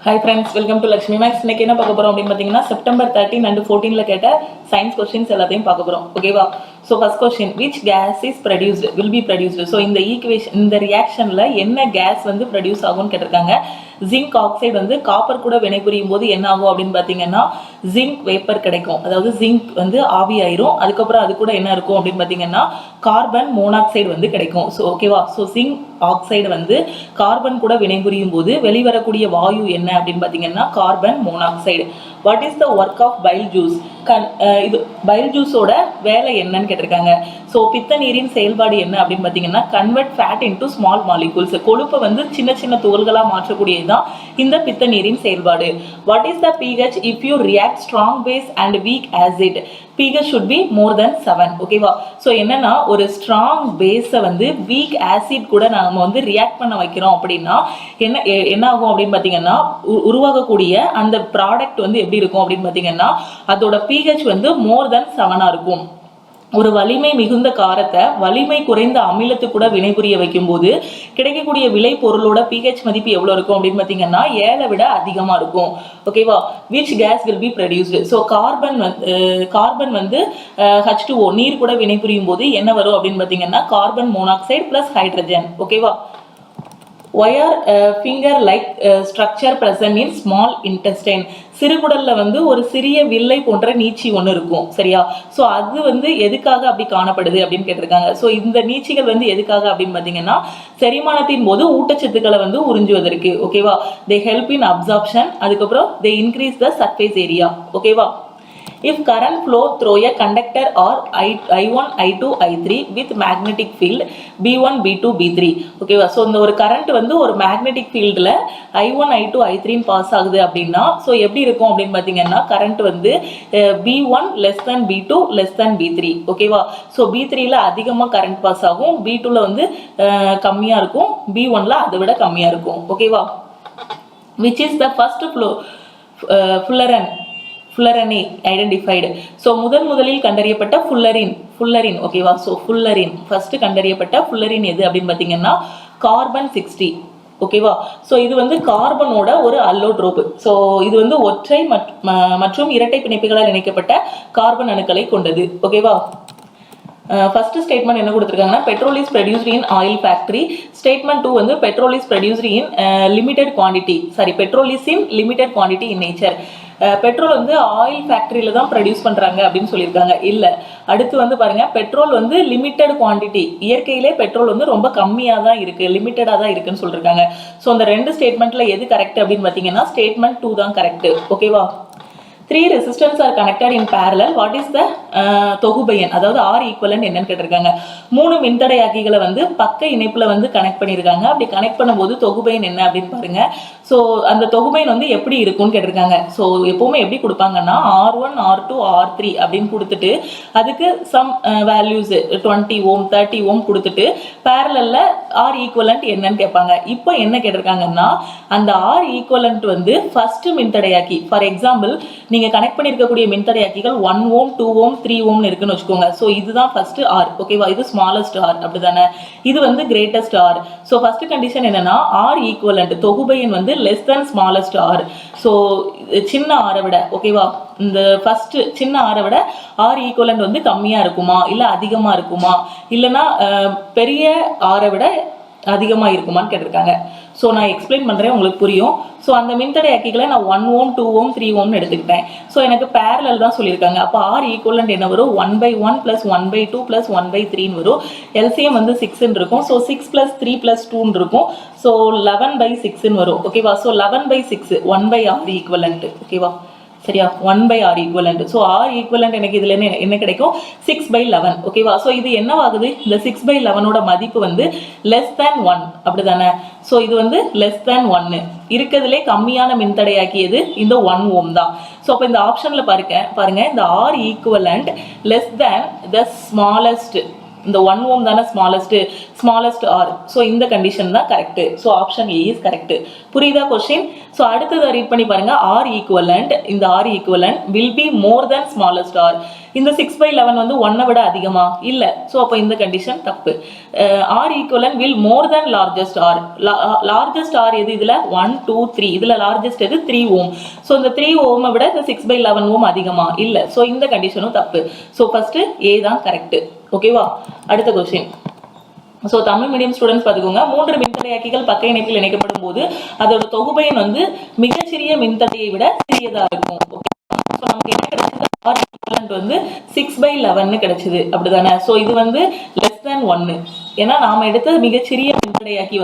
Hi friends, welcome to Lakshmi Max. இன்னைக்கு என்ன பார்க்க போறோம் அப்படின்னு பார்த்தீங்கன்னா செப்டம்பர் 13 and 14ல கேட்ட சயின்ஸ் கொஸ்டின்ஸ் எல்லாத்தையும் பார்க்க போறோம். ஓகேவா? So first question, which gas is produced will be produced. So இந்த ஈக்குவேஷன் இந்த ரியாக்ஷன்ல என்ன கேஸ் வந்து ப்ரொடியூஸ் ஆகும்னு கேட்டிருக்காங்க. ஜிங்க் ஆக்சைடு வந்து காப்பர் கூட வினைபுரியும் போது என்ன ஆகும் அப்படின்னு பார்த்தீங்கன்னா ஜிங்க் வேப்பர் கிடைக்கும். அதாவது ஜிங்க் வந்து ஆவி ஆயிரும். அதுக்கப்புறம் அது கூட என்ன இருக்கும் அப்படின்னு பார்த்தீங்கன்னா கார்பன் மோனாக்சைடு வந்து கிடைக்கும். ஸோ ஓகேவா? ஸோ ஜிங்க் ஆக்சைடு வந்து கார்பன் கூட வினைபுரியும் போது வெளிவரக்கூடிய வாயு என்ன அப்படின்னு பார்த்தீங்கன்னா carbon monoxide. What is the work of bile juice? இது பைல் ஜூஸோட வேலை என்னன்னு கேட்டிருக்காங்க. ஸோ பித்த நீரின் செயல்பாடு என்ன அப்படின்னு பார்த்தீங்கன்னா convert fat into small molecules. கொழுப்பை வந்து சின்ன சின்ன துகள்களாக மாற்றக்கூடியது தான் இந்த பித்த நீரின் செயல்பாடு. What is the pH if you react strong base and weak acid? pH should be more than 7. ஓகேவா? ஸோ என்னன்னா ஒரு ஸ்ட்ராங் பேஸை வந்து வீக் ஆசிட் கூட நம்ம வந்து ரியாக்ட் பண்ண வைக்கிறோம் அப்படின்னா என்ன ஆகும் அப்படின்னு பார்த்தீங்கன்னா உருவாகக்கூடிய அந்த ப்ராடக்ட் வந்து எப்படி இருக்கும் அப்படின்னு பார்த்தீங்கன்னா அதோட pH வந்து மோர் தென் 7 இருக்கும். ஒரு வலிமை மிகுந்த காரத்தை வலிமை குறைந்த அமிலத்து கூட வினைபுரிய வைக்கும் போது கிடைக்கக்கூடிய விளை பொருளோட pH மதிப்பு எவ்வளோ இருக்கும் அப்படின்னு பார்த்தீங்கன்னா 7 விட அதிகமாக இருக்கும். ஓகேவா? Which gas will be produced? So carbon வந்து H2O நீர் கூட வினைபுரியும் போது என்ன வரும் அப்படின்னு பார்த்தீங்கன்னா கார்பன் மோனாக்சைடு பிளஸ் ஹைட்ரஜன். ஓகேவா? Why are finger like structure present in small intestine? சிறுகுடல்ல வந்து ஒரு சிறிய வில்லை போன்ற நீச்சி ஒன்று இருக்கும். சரியா? ஸோ அது வந்து எதுக்காக அப்படி காணப்படுது அப்படின்னு கேட்டிருக்காங்க. ஸோ இந்த நீச்சிகள் வந்து எதுக்காக அப்படின்னு பார்த்தீங்கன்னா செரிமானத்தின் போது ஊட்டச்சத்துக்களை வந்து உறிஞ்சுவதற்கு. ஓகேவா? They help in absorption. அதுக்கப்புறம் தே இன்க்ரீஸ் த சர்ஃபேஸ் ஏரியா. ஓகேவா? If current flow through a conductor or I1, I2, I3 with magnetic field B1, B2, B3. ஓகேவா? ஸோ இந்த ஒரு கரண்ட் வந்து ஒரு மேக்னெட்டிக் ஃபீல்டில் I1, I2, I3 பாஸ் ஆகுது அப்படின்னா ஸோ எப்படி இருக்கும் அப்படின்னு பார்த்தீங்கன்னா கரண்ட் வந்து B1 less than B2 less than B3. ஓகேவா? ஸோ B3ல அதிகமாக கரண்ட் பாஸ் ஆகும், B2ல வந்து கம்மியாக இருக்கும், B1ல அதை விட கம்மியாக இருக்கும். ஓகேவா? Which is the first fullerene identified. So முதலில் கண்டறியப்பட்ட ஃபுல்லரின். ஓகேவா? ஸோ ஃபுல்லரின் ஃபர்ஸ்ட் கண்டறியப்பட்ட ஃபுல்லரின் எது அப்படின்னு பார்த்தீங்கன்னா கார்பன் 60. ஓகேவா? ஸோ இது வந்து கார்பனோட ஒரு அல்லோட்ரோப். ஸோ இது வந்து ஒற்றை மற்றும் இரட்டை பிணைப்புகளால் இணைக்கப்பட்ட கார்பன் அணுக்களை கொண்டது. ஓகேவா? ஃபர்ஸ்ட் ஸ்டேட்மெண்ட் என்ன கொடுத்துருக்காங்கன்னா petrol is produced in oil factory. Statement 2 வந்து petrol is produced in limited quantity. Petrol is in limited quantity in nature. Petrol வந்து ஆயில் ஃபேக்டரியில தான் ப்ரொடியூஸ் பண்றாங்க அப்படின்னு சொல்லியிருக்காங்க. இல்ல, அடுத்து வந்து பாருங்க பெட்ரோல் வந்து லிமிட்டெட் குவான்டிட்டி. இயற்கையிலே பெட்ரோல் வந்து ரொம்ப கம்மியாக தான் இருக்கு, லிமிட்டடாக தான் இருக்குன்னு சொல்லியிருக்காங்க. ஸோ அந்த ரெண்டு ஸ்டேட்மெண்ட்ல எது கரெக்ட் அப்படின்னு பார்த்தீங்கன்னா ஸ்டேட்மெண்ட் 2 தான் கரெக்ட். ஓகேவா? 3 resistors are connected in parallel. What is the தொகுபயன்? அதாவது R ஈக்குவலன்ட் என்னன்னு கேட்டிருக்காங்க. 3 மின்தடையாக்கிகளை வந்து பக்க இணைப்புல வந்து கனெக்ட் பண்ணியிருக்காங்க. அப்படி கனெக்ட் பண்ணும்போது தொகுபயன் என்ன அப்படின்னு பாருங்க. ஸோ அந்த தொகுபயன் வந்து எப்படி இருக்கும்னு கேட்டிருக்காங்க. ஸோ எப்பவுமே எப்படி கொடுப்பாங்கன்னா R1, R2, R3 அப்படின்னு கொடுத்துட்டு அதுக்கு சம் வேல்யூஸ் 20 ஓம் 30 ஓம் கொடுத்துட்டு பேரலல்ல R ஈக்குவலன்ட் என்னன்னு கேட்பாங்க. இப்போ என்ன கேட்டிருக்காங்கன்னா அந்த R ஈக்குவலன்ட் வந்து ஃபர்ஸ்ட் மின்தடையாக்கி. ஃபார் எக்ஸாம்பிள் நீங்க கனெக்ட் பண்ணிருக்கக்கூடிய மின்தடையாக்கிகள் 1 ஓம் 2 ஓம் 3 ஓம் இருக்குன்னு வச்சுக்கோங்க. ஸோ இதுதான் ஃபர்ஸ்ட் R. ஓகேவா? இது ஸ்மாலஸ்ட் R. அப்படிதானே? இது வந்து greatest R. So first condition என்னன்னா R ஈக்குவலன்ட் தொகுபயன் வந்து less than smallest R. So சின்ன ஆரை விட. ஓகேவா? இந்த ஃபர்ஸ்ட் சின்ன ஆரை விட R ஈக்குவலன்ட் வந்து கம்மியா இருக்குமா இல்ல அதிகமா இருக்குமா இல்லைன்னா பெரிய ஆரை விட அதிகமா இருக்குமான்னு கேட்டிருக்காங்க. ஸோ நான் எக்ஸ்பிளைன் பண்றேன், உங்களுக்கு புரியும். ஸோ அந்த மின்தடையாக்கிகளை நான் 1 ஓம் 2 ஓம் 3 ஓம்னு எடுத்துக்கிட்டேன். ஸோ எனக்கு பேரலல் தான் சொல்லியிருக்காங்க. அப்போ R ஈக்குவலன்ட் என்ன வரும்? 1/1 + 1/2 + 1/3 வரும். எல்சிஎம் வந்து 6 இருக்கும். ஸோ 6 + 3 + 2 இருக்கும். ஸோ 11/6 வரும். ஓகேவா? So 11/6 1/R equivalent. ஓகேவா? சரியா? 1/R equivalent. So R equivalent எனக்கு இதுல என்ன கிடைக்கும்? 6/11. ஓகேவா? ஸோ இது என்னவாகுது? இந்த 6/11ஓட மதிப்பு வந்து லெஸ் தேன் 1. அப்படிதானே? ஸோ இது வந்து லெஸ் தேன் 1 இருக்கிறதுலே கம்மியான மின்தடையாக்கியது இந்த 1 ஓம் தான். ஸோ அப்போ இந்த ஆப்ஷன்ல பாருங்க இந்த R equivalent less than the smallest இந்த 1 ohm தானே ஸ்மாலஸ்ட் ஆர். ஸோ இந்த கண்டிஷன் தான் correct. So option A is correct. புரியுதா கொஸ்டின்? ஸோ அடுத்ததை ரீட் பண்ணி பாருங்க. ஆர் ஈக்குவலண்ட், இந்த R equivalent will be more than smallest R. இந்த 6/11 வந்து 1 விட அதிகமா இல்லை. ஸோ அப்போ இந்த கண்டிஷன் தப்பு. R equivalent will more than largest R. Largest R எது இதில்? 1 2 3. இதில் லார்ஜஸ்ட் எது? 3 ohm. ஸோ இந்த 3 ohm விட இந்த 6/11 ohm அதிகமா இல்லை. ஸோ இந்த கண்டிஷனும் தப்பு. ஸோ ஃபர்ஸ்ட் ஏ தான் கரெக்ட். ஓகேவா? அடுத்த question. So Tamil medium students பார்த்துக்கோங்க. 3 மின்தடையாக்கிகள் பக்க இணைப்பில் இணைக்கப்படும் போது அதோட தொகுபயன் வந்து மிகச்சிறிய மின்தடையை விட சிறியதாக இருக்கும். ஓகே, ஸோ நமக்கு என்ன கிடைச்சது? ஆர் ஈக்குவலண்ட் வந்து 6/11 கிடைச்சது, அப்படிதானே? ஸோ இது வந்து லெஸ் தேன் 1. ஏன்னா நாம எடுத்த மிகச்சிறிய மின்தடையாக்கி.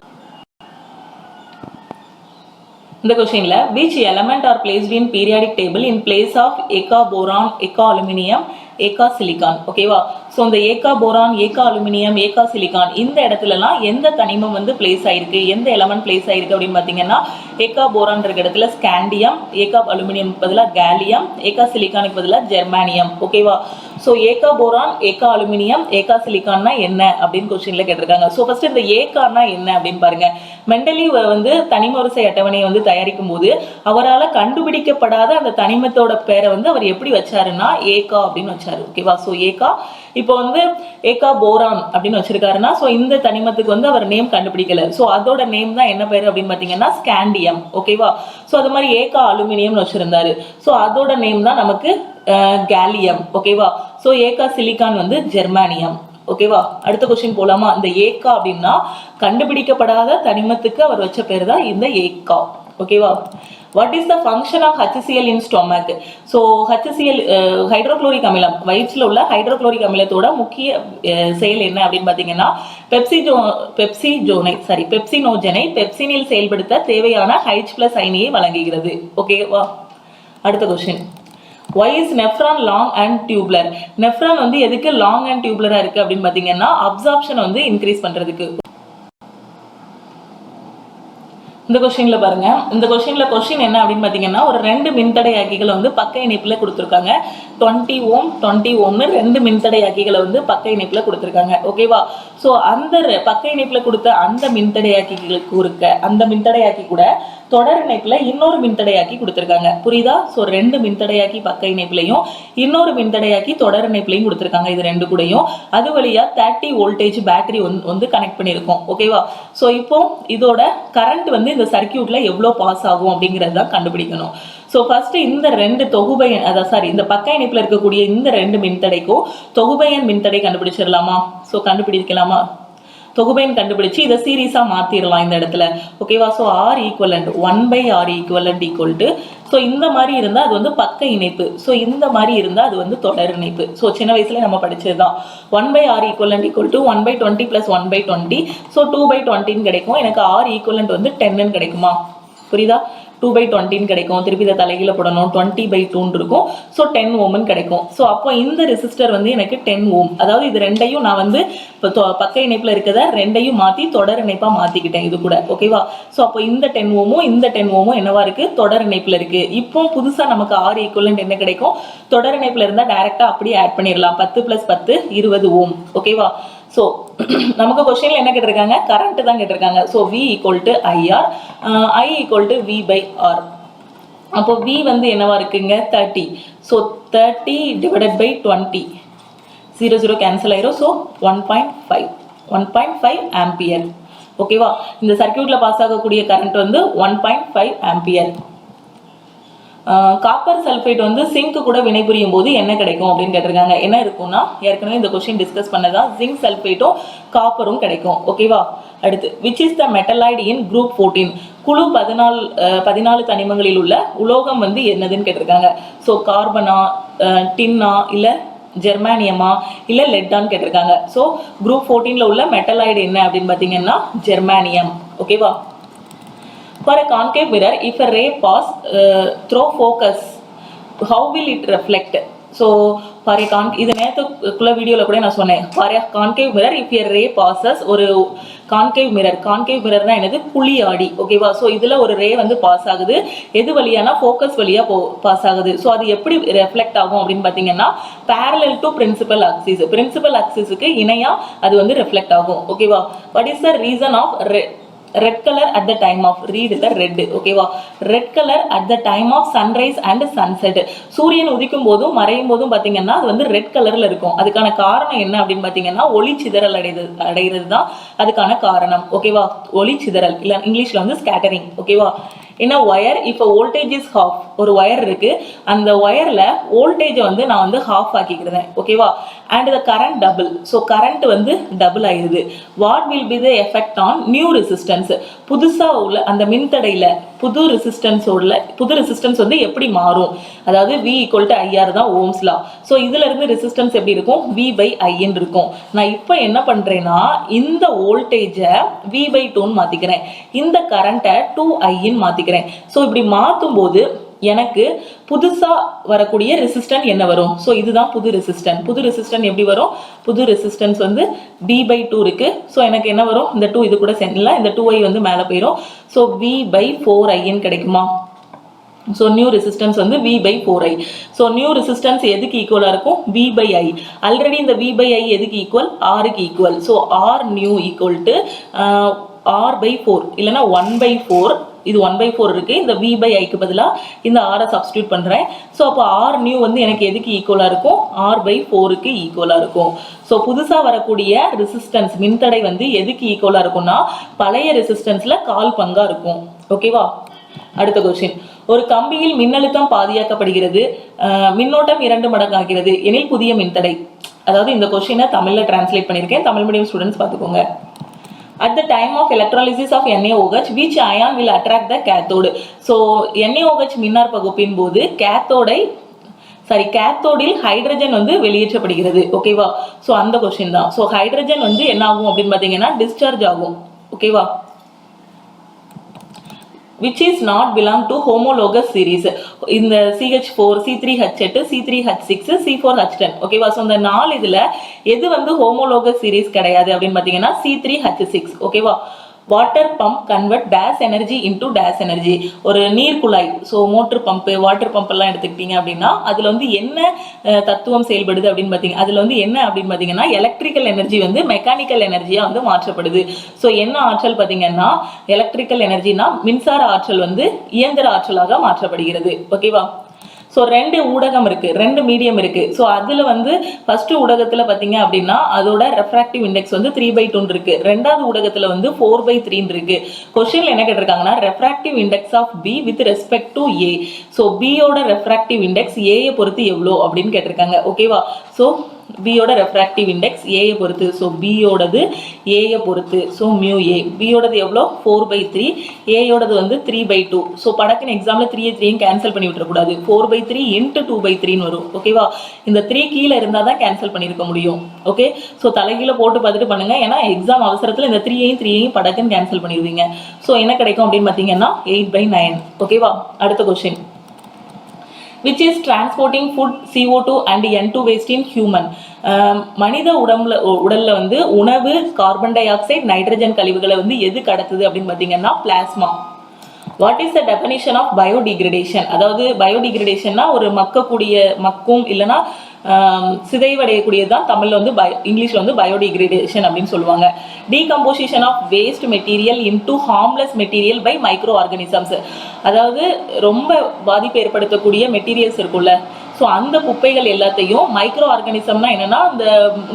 இந்த கொஸ்டின்ல which element are placed in periodic table in place of Eka boron, Eka aluminium, Eka silicon? ஓகேவா? ஸோ இந்த ஏகா போரான், ஏகா அலுமினியம், ஏகா சிலிக்கான் இந்த இடத்துலலாம் எந்த தனிமம் வந்து பிளேஸ் ஆயிருக்கு, எந்த எலமெண்ட் பிளேஸ் ஆயிருக்கு அப்படின்னு பார்த்தீங்கன்னா, ஏகா போரான் இருக்க இடத்துல ஸ்காண்டியம், ஏகா அலுமினியம் பதிலாக கேலியம், ஏகா சிலிக்கானுக்கு பதிலாக ஜெர்மானியம். ஓகேவா? ஸோ ஏகா போரான், ஏகா அலுமினியம், ஏகா சிலிக்கான்னா என்ன அப்படின்னு கொஸ்டின்ல கேட்டிருக்காங்க. ஸோ ஃபர்ஸ்ட் இந்த ஏகான்னா என்ன அப்படின்னு பாருங்க. மெண்டலி வந்து தனிம வரிசை அட்டவணையை வந்து தயாரிக்கும் போது அவரால் கண்டுபிடிக்கப்படாத அந்த தனிமத்தோட பேரை வந்து அவர் எப்படி வச்சாருன்னா ஏகா அப்படின்னு வச்சாரு. ஓகேவா? ஸோ ஏகா. இப்போ வந்து ஏகா போரான் அப்படின்னு வச்சிருக்காருன்னா, ஸோ இந்த தனிமத்துக்கு வந்து அவர் நேம் கண்டுபிடிக்கல. ஸோ அதோட நேம் தான் என்ன பேர் அப்படின்னு பார்த்தீங்கன்னா ஸ்காண்டியம். ஓகேவா? ஸோ அது மாதிரி ஏகா அலுமினியம்னு வச்சிருந்தாரு. ஸோ அதோட நேம் தான் நமக்கு கேலியம். ஓகேவா? ஸோ ஏகா சிலிக்கான் வந்து ஜெர்மானியம். ஓகேவா? அடுத்த கொஸ்டின் போலாமா? இந்த ஏகா அப்படின்னா கண்டுபிடிக்கப்படாத தனிமத்துக்கு அவர் வச்ச பேர் தான் இந்த ஏகா. ஓகேவா? What is the function of HCl in stomach? So HCl hydrochloric அமிலம், வயிற்றில் உள்ள ஹைட்ரோக்ளோரிக் அமிலத்தோட முக்கிய செயல் என்ன அப்படின்னு பார்த்தீங்கன்னா, பெப்சினோஜனை பெப்சினில் செயல்படுத்த தேவையான H+ அயனியை வழங்குகிறது. ஓகேவா? அடுத்த question. Why is nephron long and tubular? nephron வந்து எதுக்கு long and tubular இருக்கு அப்படின்னு பார்த்தீங்கன்னா, அப்சார்ப்ஷன் வந்து இன்க்ரீஸ் பண்றதுக்கு. இந்த கொஸ்டின்ல பாருங்க. இந்த கொஸ்டின் என்ன அப்படின்னு பார்த்தீங்கன்னா, ஒரு 2 மின்தடையாக்கிகளை வந்து பக்க இணைப்பில் கொடுத்துருக்காங்க. 20 ohm 20 ohmனு 2 மின்தடையாக்கிகளை வந்து பக்க இணைப்பில் கொடுத்துருக்காங்க. ஓகேவா? ஸோ அந்த பக்க இணைப்பில் கொடுத்த அந்த மின்தடையாக்கிகளுக்கு இருக்க அந்த மின்தடையாக்கி கூட தொடர் இணைப்பில் இன்னொரு மின்தடையாக்கி கொடுத்துருக்காங்க. புரியுதா? ஸோ 2 மின்தடையாக்கி பக்க இணைப்புலையும் இன்னொரு மின்தடையாக்கி தொடர் இணைப்புலையும் கொடுத்துருக்காங்க. இது 2 கூடயும் அது வழியா 30 வோல்டேஜ் பேட்டரி வந்து கனெக்ட் பண்ணியிருக்கோம். ஓகேவா? ஸோ இப்போ இதோட கரண்ட் வந்து இந்த சர்க்கியூட்ல எவ்வளோ பாஸ் ஆகும் அப்படிங்கிறது தான் கண்டுபிடிக்கணும். ஸோ ஃபர்ஸ்ட் இந்த 2 தொகுபயன், இந்த பக்க இணைப்பில் இருக்கக்கூடிய இந்த 2 மின்தடைக்கும் தொகுபயன் மின்தடை கண்டுபிடிச்சிடலாமா? ஸோ கண்டுபிடிக்கலாமா? தொகுபயன் கண்டுபிடிச்சு இதை சீரீஸா மாத்திரலாம் இந்த இடத்துல. ஓகேவா? So R equivalent 1/R equivalent equal to, so இந்த மாதிரி இருந்தால் அது வந்து பக்க இணைப்பு. ஸோ இந்த மாதிரி இருந்தால் அது வந்து தொடர் இணைப்பு. ஸோ சின்ன வயசுல நம்ம படிச்சது தான். 1/R equivalent equal to 1/20 + 1/20. So 2/20 கிடைக்கும். எனக்கு ஆர் ஈக்குவலண்ட் வந்து 10 கிடைக்குமா? புரியுதா? 2/20 கிடைக்கும். திருப்பி இதை தலைகீழ போடணும். 20/2 இருக்கும். ஸோ 10 ohmனு கிடைக்கும். ஸோ அப்போ இந்த ரெசிஸ்டர் வந்து எனக்கு 10 ohm. அதாவது இது ரெண்டையும் நான் வந்து இப்போ பக்க இணைப்பில் இருக்கிறத ரெண்டையும் மாற்றி தொடர் இணைப்பாக மாற்றிக்கிட்டேன் இது கூட. ஓகேவா? ஸோ அப்போ இந்த 10 ohmும் இந்த 10 ohmும் என்னவா இருக்கு? தொடர் இணைப்பில் இருக்கு. இப்போ புதுசாக நமக்கு ஆர் ஈக்குவலண்ட் என்ன கிடைக்கும்? தொடர் இணைப்பில் இருந்தால் டைரெக்டாக அப்படியே ஆட் பண்ணிடலாம். 10 + 10 20 ohm. ஓகேவா? ஸோ நமக்கு கொஸ்டின்ல என்ன கேட்டிருக்காங்க? கரண்ட் தான் கேட்டிருக்காங்க. So V = IR, I = V/R. அப்போ V வந்து என்னவா இருக்குங்க? 30. ஸோ 30 / 20. 0 கேன்சல் ஆயிரும். So 1.5 ampere. ஓகேவா? இந்த சர்க்கியூட்ல பாஸ் ஆகக்கூடிய கரண்ட் வந்து 1.5 ஆம்பியர். காப்பர் சல்ஃபேட் வந்து சிங்க் கூட வினைபுரியும் போது என்ன கிடைக்கும் அப்படின்னு கேட்டிருக்காங்க. என்ன இருக்கும்னா, ஏற்கனவே இந்த கொஸ்டின் டிஸ்கஸ் பண்ணதா, ஜிங்க் சல்ஃபேட்டும் காப்பரும் கிடைக்கும். ஓகேவா? அடுத்து which is the metalloid in group 14? குழு 14 தனிமங்களில் உள்ள உலோகம் வந்து என்னதுன்னு கேட்டிருக்காங்க. ஸோ கார்பனா, டின்னா, இல்லை ஜெர்மானியமா, இல்லை லெட்டான்னு கேட்டிருக்காங்க. ஸோ குரூப் 14ல உள்ள மெட்டலாய்டு என்ன அப்படின்னு பார்த்தீங்கன்னா ஜெர்மானியம். ஓகேவா? For a concave mirror, if a ray pass through focus, how will it reflect? So for a இது நேற்றுக்குள்ள வீடியோவில் கூட நான் சொன்னேன். For a concave mirror, if a ray passes, ஒரு கான்கேவ் மிரர்னா என்னது, குழி ஆடி. ஓகேவா? ஸோ இதுல ஒரு ரே வந்து பாஸ் ஆகுது. எது வழியானா ஃபோக்கஸ் வழியா பாஸ் ஆகுது. ஸோ அது எப்படி ரெஃப்ளெக்ட் ஆகும் அப்படின்னு பார்த்தீங்கன்னா parallel to principal axisக்கு இணையா அது வந்து ரெஃப்ளெக்ட் ஆகும். ஓகேவா? What is the reason of red color at the time of, read the red. ஓகேவா? red color at the time of sunrise and sunset. சூரியன் உதிக்கும் போதும் மறையும் போதும் பாத்தீங்கன்னா அது வந்து ரெட் கலர்ல இருக்கும். அதுக்கான காரணம் என்ன அப்படின்னு பாத்தீங்கன்னா ஒளி சிதறல் அடைகிறது தான் அதுக்கான காரணம். ஓகேவா? ஒளி சிதறல், இல்ல இங்கிலீஷ்ல வந்து ஸ்கேட்டரிங். ஓகேவா? என்ன ஒயர், இப்போ வோல்டேஜ் இஸ் ஹாஃப், ஒரு ஒயர் இருக்கு, அந்த ஒயர்ல வோல்டேஜ் வந்து நான் வந்து ஹாஃப் ஆக்கிக்கிறேன். ஓகேவா? And the current double, so current வந்து டபுள் ஆயிடுது. What will be the effect on new resistance, புதுசா உள்ள அந்த மின்தடையில புது ரெசிஸ்டன்ஸ் வந்து எப்படி மாறும், அதாவது V = IR தான் ஓம்ஸ் லா. ஸோ இதுல இருந்து ரெசிஸ்டன்ஸ் எப்படி இருக்கும், V/I இருக்கும். நான் இப்போ என்ன பண்றேன்னா இந்த வோல்டேஜை V/2 மாத்திக்கிறேன், இந்த கரண்ட்டை 2I மாத்திக்கிறேன். ஸோ இப்படி மாத்தும் போது எனக்கு புதுசா வரக்கூடிய ரெசிஸ்டன்ஸ் என்ன வரும், ஸோ இதுதான் புது ரெசிஸ்டன்ஸ் எப்படி வரும், புது ரெசிஸ்டன்ஸ் வந்து V/2 இருக்கு. ஸோ எனக்கு என்ன வரும், இந்த 2 இது கூட சேர்ந்தல, இந்த 2I வந்து மேலே போயிடும். ஸோ V/4I கிடைக்குமா? ஸோ நியூ ரெசிஸ்டன்ஸ் வந்து V/4I. ஸோ நியூ ரெசிஸ்டன்ஸ் எதுக்கு ஈக்குவலாக இருக்கும், V/I. ஆல்ரெடி இந்த V/I எதுக்கு ஈக்குவல், Rக்கு equal. So R new equal to R/4 இல்லைன்னா 1/4. இது 1/4 இருக்கு, இந்த V/Iக்கு பதிலாக இந்த R சப்ஸ்டியூட் பண்றேன். ஸோ அப்போ R நியூ வந்து எனக்கு எதுக்கு ஈக்குவலாக இருக்கும், R/4க்கு ஈக்குவலாக இருக்கும். ஸோ புதுசாக வரக்கூடிய ரெசிஸ்டன்ஸ் மின்தடை வந்து எதுக்கு ஈக்குவலாக இருக்கும்னா பழைய ரெசிஸ்டன்ஸ்ல 1/4 பங்கா இருக்கும். ஓகேவா? அடுத்த கொஸ்டின், ஒரு கம்பியில் மின்னழுத்தம் பாதியாக்கப்படுகிறது, மின்னோட்டம் 2 மடங்கு ஆகிறது எனில் புதிய மின்தடை. அதாவது இந்த கொஸ்டினை தமிழ்ல டிரான்ஸ்லேட் பண்ணியிருக்கேன், தமிழ் மீடியம் ஸ்டூடெண்ட்ஸ் பார்த்துக்கோங்க. At the time of electrolysis of NaOH, which ion will attract the cathode? So NaOH மின்னார் பகுப்பின் போது கேத்தோடில் ஹைட்ரஜன் வந்து வெளியேற்றப்படுகிறது. ஓகேவா? ஸோ அந்த கொஸ்டின் தான். ஸோ ஹைட்ரஜன் வந்து என்ன ஆகும் அப்படின்னு பார்த்தீங்கன்னா டிஸ்சார்ஜ் ஆகும். ஓகேவா? which is not belong to homologous series. இந்த CH4, C3H8, C3H6, C4H10. ஓகேவா? ஸோ இந்த 4 இதுல எது வந்து ஹோமோலோகஸ் சீரீஸ் கிடையாது அப்படின்னு பார்த்தீங்கன்னா C3H6. ஓகேவா? Water pump convert days energy into days energy. ஒரு நீர் குழாய், so motor pump, water pump எல்லாம் எடுத்துக்கிட்டீங்க அப்படின்னா அதுல வந்து என்ன தத்துவம் செயல்படுது அப்படின்னு பார்த்தீங்கன்னா அதுல வந்து என்ன அப்படின்னு பார்த்தீங்கன்னா எலக்ட்ரிக்கல் எனர்ஜி வந்து மெக்கானிக்கல் எனர்ஜியா வந்து மாற்றப்படுது. ஸோ என்ன ஆற்றல் பார்த்தீங்கன்னா எலக்ட்ரிக்கல் எனர்ஜினா மின்சார ஆற்றல் வந்து இயந்திர ஆற்றலாக மாற்றப்படுகிறது. ஓகேவா? ஸோ 2 ஊடகம் இருக்கு, 2 மீடியம் இருக்கு. ஸோ அதுல வந்து ஃபர்ஸ்ட் ஊடகத்துல பாத்தீங்க அப்படின்னா அதோட ரெஃப்ராக்டிவ் இண்டெக்ஸ் வந்து 3/2 இருக்கு. ரெண்டாவது ஊடகத்துல வந்து 4/3 இருக்கு. கொஸ்டின்ல என்ன கேட்டிருக்காங்கன்னா refractive index of B with respect to A. So B யோட ரெஃப்ராக்டிவ் இண்டெக்ஸ் A பொறுத்து எவ்வளோ அப்படின்னு கேட்டிருக்காங்க. ஓகேவா? ஸோ B யோட ரெஃப்ராக்டிவ் இண்டெக்ஸ் A பொறுத்து, ஸோ B யோடது A பொறுத்து, ஸோ மியூ A. B யோடது எவ்வளோ 4/3, A யோடது வந்து 3/2. ஸோ படக்குன்னு எக்ஸாம்ல 3 கேன்சல் பண்ணி விட்டுறக்கூடாது, 4/3 இன்ட்டு 2/3 வரும். ஓகேவா? இந்த 3 கீழே இருந்தால் தான் கேன்சல் பண்ணியிருக்க முடியும். ஓகே? ஸோ தலைகீழ போட்டு பார்த்துட்டு பண்ணுங்க, ஏன்னா எக்ஸாம் அவசரத்தில் இந்த 3ஐயும் படக்குன்னு கேன்சல் பண்ணிடுவீங்க. ஸோ என்ன கிடைக்கும் அப்படின்னு பார்த்தீங்கன்னா 8/9. ஓகேவா? அடுத்த question, which is transporting food, CO2 and N2 waste in human. மனித உடல்ல வந்து உணவு, கார்பன் டை ஆக்சைடு, நைட்ரஜன் கழிவுகளை வந்து எது கடத்துது அப்படின்னு பார்த்தீங்கன்னா plasma. What is the definition of biodegradation? அதாவது பயோடிகிரேடேஷன்னா ஒரு மக்கும் இல்லைன்னா சிதைவடையக்கூடியதுதான் தமிழ்ல வந்து இங்கிலீஷ்ல வந்து பயோடிகிரேடேஷன் அப்படின்னு சொல்லுவாங்க. Decomposition of waste material into harmless material by micro organisms. அதாவது ரொம்ப பாதிப்பு ஏற்படுத்தக்கூடிய மெட்டீரியல்ஸ் இருக்குல்ல, ஸோ அந்த குப்பைகள் எல்லாத்தையும் மைக்ரோ ஆர்கானிசம்னா என்னன்னா அந்த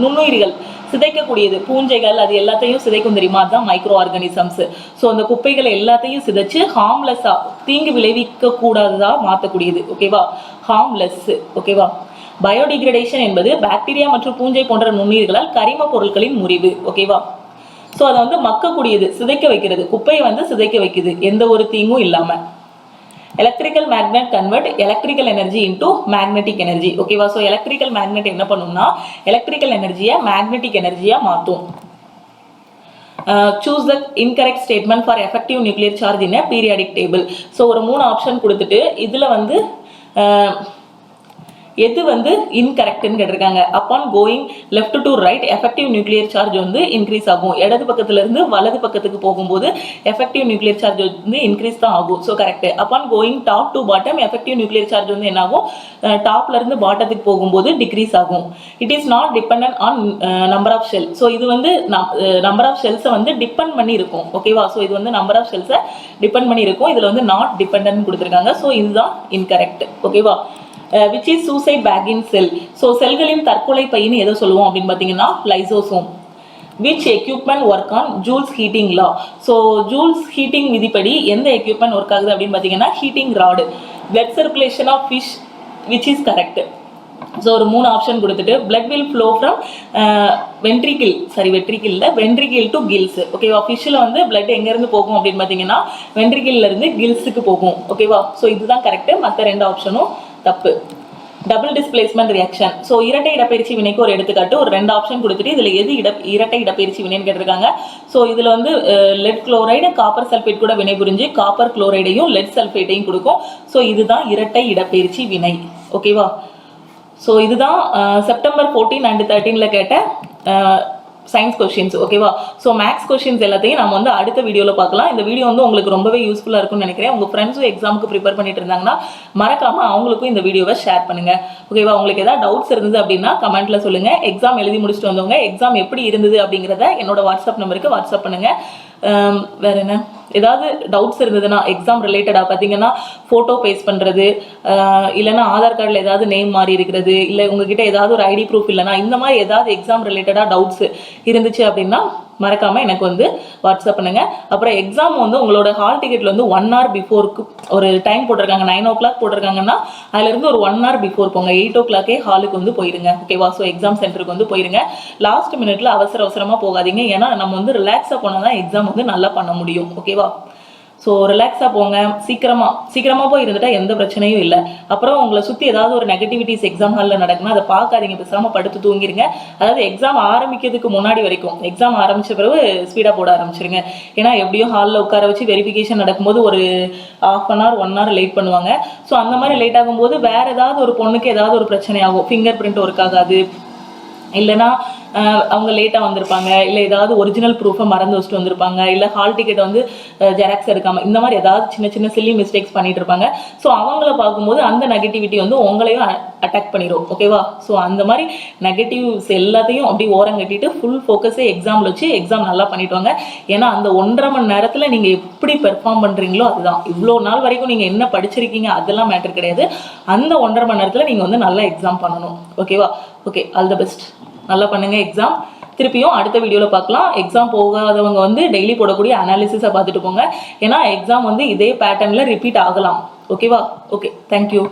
நுண்ணுயிரிகள் சிதைக்கக்கூடியது, பூஞ்சைகள், அது எல்லாத்தையும் சிதைக்கும் தெரியுமா, அதுதான் மைக்ரோ ஆர்கானிசம்ஸ். ஸோ அந்த குப்பைகளை எல்லாத்தையும் சிதைச்சு ஹார்ம்லெஸ்ஸா தீங்கு விளைவிக்க கூடாததா மாற்றக்கூடியது. ஓகேவா? ஹார்ம்லெஸ். ஓகேவா? பயோடிகிரேடேஷன் என்பது பாக்டீரியா மற்றும் பூஞ்சை போன்ற நுண்ணுயிர்களால் கரிம பொருட்களின் முறிவு. ஓகேவா? ஸோ அதை வந்து மக்கக்கூடியது, சிதைக்க வைக்கிறது, குப்பையை வந்து சிதைக்க வைக்குது எந்த ஒரு தீங்கும் இல்லாம. Electrical magnet convert electrical energy into magnetic energy. ஓகேவா? ஸோ எலக்ட்ரிக்கல் மேக்னெட் என்ன பண்ணும்னா எலக்ட்ரிக்கல் எனர்ஜியை மேக்னெட்டிக் எனர்ஜியா மாற்றும். choose the incorrect statement for effective nuclear charge in a periodic table. So ஒரு 3 ஆப்ஷன் கொடுத்துட்டு இதுல வந்து எது வந்து இன்கரெக்ட்னு கேட்டிருக்காங்க. Upon going left to right effective nuclear charge வந்து இன்க்ரீஸ் ஆகும். இடது பக்கத்துல இருந்து வலது பக்கத்துக்கு போகும்போது எஃபெக்டிவ் நியூக்ளியர் சார்ஜ் வந்து இன்க்ரீஸ் தான் ஆகும். So correct. Upon going top to bottom effective nuclear charge வந்து என்ன ஆகும், டாப்ல இருந்து பாட்டத்துக்கு போகும்போது டிக்ரீஸ் ஆகும். It is not dependent on number of shell. So இது வந்து நம்பர் ஆஃப் ஷெல்ஸை வந்து டிபெண்ட் பண்ணி இருக்கும். ஓகேவா? ஸோ இது வந்து நம்பர் ஆஃப் ஷெல்ஸை டிபெண்ட் பண்ணி இருக்கும். இதுல வந்து நாட் டிபெண்டன்ட் கொடுத்துருக்காங்க. ஸோ இதுதான் இன்கரெக்ட். ஓகேவா? which is suicide bag in cell. So செல்களின் தற்கொலை பையன்னு எதை சொல்லுவோம் அப்படின்னு பார்த்தீங்கன்னா lysosome. which equipment work on Joule's heating law. So Joule's heating விதிப்படி எந்த எக்யூப்மெண்ட் ஒர்க் ஆகுது அப்படின்னு பார்த்தீங்கன்னா heating rod. blood circulation of fish which is correct. So ஒரு 3 ஆப்ஷன் கொடுத்துட்டு blood will flow from ventricle to gills. ஓகேவா? ஃபிஷ்ஷில் வந்து blood எங்கேருந்து போகும் அப்படின்னு பார்த்தீங்கன்னா வென்ட்ரிக்கிள்ல இருந்து கில்ஸுக்கு போகும். ஓகேவா? ஸோ இதுதான் கரெக்ட். மற்ற 2 ஆப்ஷனும் தப்பு. Double displacement reaction. ஸோ இரட்டை இடப்பெயர்ச்சி வினைக்கு ஒரு எடுத்துக்காட்டு ஒரு 2 ஆப்ஷன் கொடுத்துட்டு இதில் எது இரட்டை இடப்பெயர்ச்சி வினைன்னு கேட்டிருக்காங்க. ஸோ இதில் வந்து லெட் குளோரைடு காப்பர் சல்ஃபேட் கூட வினை புரிஞ்சு காப்பர் குளோரைடையும் லெட் சல்ஃபேட்டையும் கொடுக்கும். ஸோ இதுதான் இரட்டை இடப்பெயர்ச்சி வினை. ஓகேவா? ஸோ இதுதான் செப்டம்பர் 14 and 13 கேட்ட சயின்ஸ் கொஸ்டின்ஸ். ஓகேவா? ஸோ மேக்ஸ் கொஸ்டின்ஸ் எல்லாத்தையும் நம்ம வந்து அடுத்த வீடியோவில் பார்க்கலாம். இந்த வீடியோ வந்து உங்களுக்கு ரொம்பவே யூஸ்ஃபுல்லாக இருக்கும்னு நினைக்கிறேன். உங்கள் ஃப்ரெண்ட்ஸும் எக்ஸாமுக்கு ப்ரிப்பேர் பண்ணிட்டு இருந்தாங்கன்னா மறக்காமல் அவங்களுக்கும் இந்த வீடியோவை ஷேர் பண்ணுங்கள். ஓகேவா? உங்களுக்கு ஏதாவது டவுட்ஸ் இருந்தது அப்படின்னா கமெண்ட்ல சொல்லுங்கள். எக்ஸாம் எழுதி முடிச்சுட்டு வந்தவங்க எக்ஸாம் எப்படி இருந்தது அப்படிங்கிறத என்னோட வாட்ஸ்அப் நம்பருக்கு வாட்ஸ்அப் பண்ணுங்கள். வேற என்ன ஏதாவது டவுட்ஸ் இருந்ததுன்னா எக்ஸாம் ரிலேட்டடாக பார்த்தீங்கன்னா ஃபோட்டோ பேஸ்ட் பண்ணுறது, இல்லைன்னா ஆதார் கார்டில் ஏதாவது நேம் மாறி இருக்கிறது, இல்லை உங்ககிட்ட ஏதாவது ஒரு ஐடி ப்ரூஃப் இல்லைனா இந்த மாதிரி ஏதாவது எக்ஸாம் ரிலேட்டடாக டவுட்ஸ் இருந்துச்சு அப்படின்னா மறக்காமல் எனக்கு வந்து வாட்ஸ்அப் பண்ணுங்கள். அப்புறம் எக்ஸாம் வந்து உங்களோட ஹால் டிக்கெட்டில் வந்து 1 hour பிஃபோருக்கு ஒரு டைம் போட்டிருக்காங்க. 9 o'clock போட்டிருக்காங்கன்னா அதுலேருந்து ஒரு 1 hour பிஃபோர் போங்க. 8 o'clock ஹாலுக்கு வந்து போயிருங்க. ஓகேவா? ஸோ எக்ஸாம் சென்டருக்கு வந்து போயிருங்க. லாஸ்ட் மினிட்ல அவசரமாக போகாதீங்க. ஏன்னா நம்ம வந்து ரிலாக்ஸாக போனால் தான் எக்ஸாம் வந்து நல்லா பண்ண முடியும். ஓகேவா? ஸோ ரிலாக்ஸாக போங்க. சீக்கிரமாக போய் இருந்துட்டா எந்த பிரச்சனையும் இல்லை. அப்புறம் உங்களை சுற்றி ஏதாவது ஒரு நெகட்டிவிட்டிஸ் எக்ஸாம் ஹாலில் நடக்குன்னா அதை பார்க்காதீங்க. பேசாமல் படுத்து தூங்கிடுங்க. அதாவது எக்ஸாம் ஆரம்பிக்கிறதுக்கு முன்னாடி வரைக்கும் எக்ஸாம் ஆரம்பித்த பிறகு ஸ்பீடாக போட ஆரம்பிச்சிருங்க. ஏன்னா எப்படியும் ஹாலில் உட்கார வச்சு வெரிஃபிகேஷன் நடக்கும்போது ஒரு 1/2 hour 1 hour லேட் பண்ணுவாங்க. ஸோ அந்த மாதிரி லேட் ஆகும்போது வேறு ஏதாவது ஒரு பொண்ணுக்கு ஏதாவது ஒரு பிரச்சனை ஆகும். ஃபிங்கர் பிரிண்ட் ஒர்க் ஆகாது, இல்லைனா அவங்க லேட்டாக வந்திருப்பாங்க, இல்லை ஏதாவது ஒரிஜினல் ப்ரூஃபை மறந்து வச்சுட்டு வந்திருப்பாங்க, இல்லை ஹால் டிக்கெட்டை வந்து ஜெராக்ஸ் எடுக்காமல் இந்த மாதிரி ஏதாவது சின்ன சில்லி மிஸ்டேக்ஸ் பண்ணிட்டு இருப்பாங்க. ஸோ அவங்கள பார்க்கும்போது அந்த நெகட்டிவிட்டி வந்து உங்களையும் அட்டாக் பண்ணிடும். ஓகேவா? ஸோ அந்த மாதிரி நெகட்டிவ்ஸ் எல்லாத்தையும் அப்படி ஓரம் கட்டிட்டு ஃபுல் ஃபோக்கஸே எக்ஸாமில் வச்சு எக்ஸாம் நல்லா பண்ணிட்டு வாங்க. ஏன்னா அந்த 1.5 மணி நேரத்தில் நீங்கள் எப்படி பெர்ஃபார்ம் பண்ணுறீங்களோ அதுதான். இவ்வளோ நாள் வரைக்கும் நீங்கள் என்ன படிச்சிருக்கீங்க அதெல்லாம் மேட்டர் கிடையாது. அந்த 1.5 மணி நேரத்தில் நீங்கள் வந்து நல்லா எக்ஸாம் பண்ணணும். ஓகேவா? Okay, all the best. நல்லா பண்ணுங்க எக்ஸாம். திருப்பியும் அடுத்த வீடியோவில் பார்க்கலாம். எக்ஸாம் போகாதவங்க வந்து டெய்லி போடக்கூடிய அனாலிசிஸை பார்த்துட்டு போங்க. ஏன்னா எக்ஸாம் வந்து இதே பேட்டர்னில் ரிப்பீட் ஆகலாம். ஓகேவா? Okay, thank you.